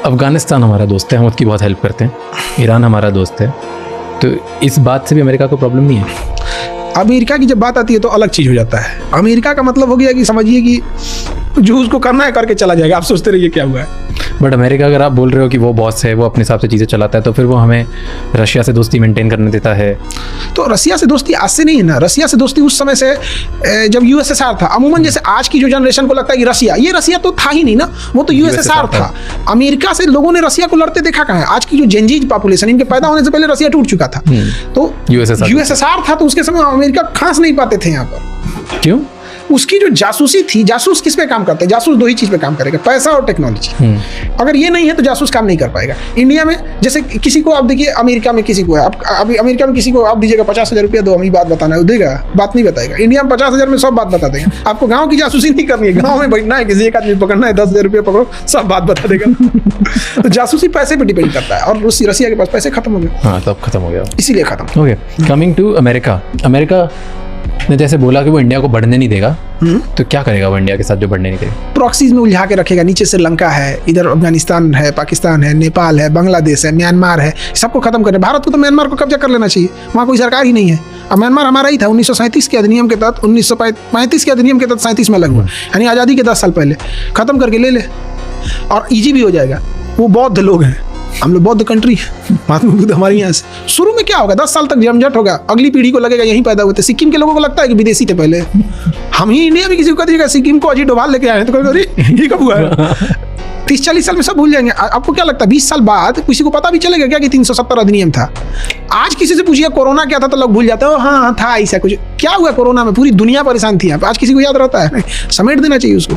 अफगानिस्तान हमारा दोस्त है, हम उसकी बहुत हेल्प करते हैं। ईरान हमारा दोस्त है, तो इस बात से भी अमेरिका को प्रॉब्लम नहीं है। अमेरिका की जब बात आती है तो अलग चीज़ हो जाता है। अमेरिका का मतलब हो गया कि समझिए कि जो उसको करना है करके चला जाएगा, आप सोचते रहिए क्या हुआ है। बट अमेरिका, अगर आप बोल रहे हो कि वो बॉस है, वो अपने हिसाब से चीज़ें चलाता है, तो फिर वो हमें रशिया से दोस्ती मेंटेन करने देता है। तो रसिया से दोस्ती आज से नहीं है ना, रसिया से दोस्ती उस समय से जब यूएसएसआर था। अमूमन जैसे आज की जो जनरेशन को लगता है कि रसिया तो था ही नहीं ना, वो तो यूएसएसआर था। अमेरिका से लोगों ने रसिया को लड़ते देखा कहाँ है। आज की जो जेनजीज पॉपुलेशन, इनके पैदा होने से पहले रसिया टूट चुका था। तो यूएसएसआर था, तो उसके समय अमेरिका खास नहीं पाते थे यहाँ पर। क्यों? उसकी जो जासूसी थी, जासूस किस पे काम करते हैं? जासूस दो ही चीज पे काम करेगा, पैसा और टेक्नोलॉजी। अगर ये नहीं है तो जासूस काम नहीं कर पाएगा। इंडिया में जैसे किसी को आप देखिए, अमेरिका में किसी को है, आप अभी अमेरिका में किसी को आप दीजिएगा 50,000 रुपया दो, हमें बात बताना है, देगा? बात नहीं बताएगा। इंडिया में 50,000 में सब बात बता देगा। आपको गाँव की जासूसी नहीं करनी है, गाँव में बैठना है, किसी एक आदमी पकड़ना है, 10,000 रुपया पकड़ो, सब बात बता देगा। तो जासूसी पैसे पे डिपेंड करता है, और रसिया के पास पैसे खत्म हो गए। हाँ, तब खत्म हो गया, इसीलिए खत्म। Okay, coming to America. America ने जैसे बोला कि वो इंडिया को बढ़ने नहीं देगा, तो क्या करेगा वो इंडिया के साथ जो बढ़ने नहीं देगा? प्रॉक्सीज में उलझा के रखेगा। नीचे श्रीलंका है, इधर अफगानिस्तान है, पाकिस्तान है, नेपाल है, बांग्लादेश है, म्यांमार है, सबको खत्म करना। भारत को तो म्यांमार को कब्जा कर लेना चाहिए, वहाँ कोई सरकार ही नहीं है। अब म्यांमार हमारा ही था, 1937 के अधिनियम के तहत, 1935 के अधिनियम के तहत 37 में अलग हुआ, यानी आज़ादी के 10 साल पहले। खत्म करके ले ले, और ईजी भी हो जाएगा। वो बौद्ध लोग हैं, हम लोग बौद्ध कंट्री है, महात्मा बुद्ध हमारे यहाँ से। शुरू में क्या होगा, 10 साल तक झंझट होगा, अगली पीढ़ी को लगेगा यहीं पैदा हुए थे। सिक्किम के लोगों को लगता है कि विदेशी थे पहले, हम ही इंडिया में किसी को कहिएगा सिक्किम को अजी डोभाल लेके आए हैं, तो कहोगे ये कब हुआ है? 30-40 साल में सब भूल जाएंगे। आपको क्या लगता है 20 साल बाद किसी को पता भी चलेगा क्या कि 370 अधिनियम था? आज किसी से पूछिए कोरोना क्या था, तो लोग भूल जाते हैं, हाँ था ऐसा कुछ। क्या हुआ कोरोना में? पूरी दुनिया परेशान थी। आज किसी को याद रहता है? समेट देना चाहिए उसको।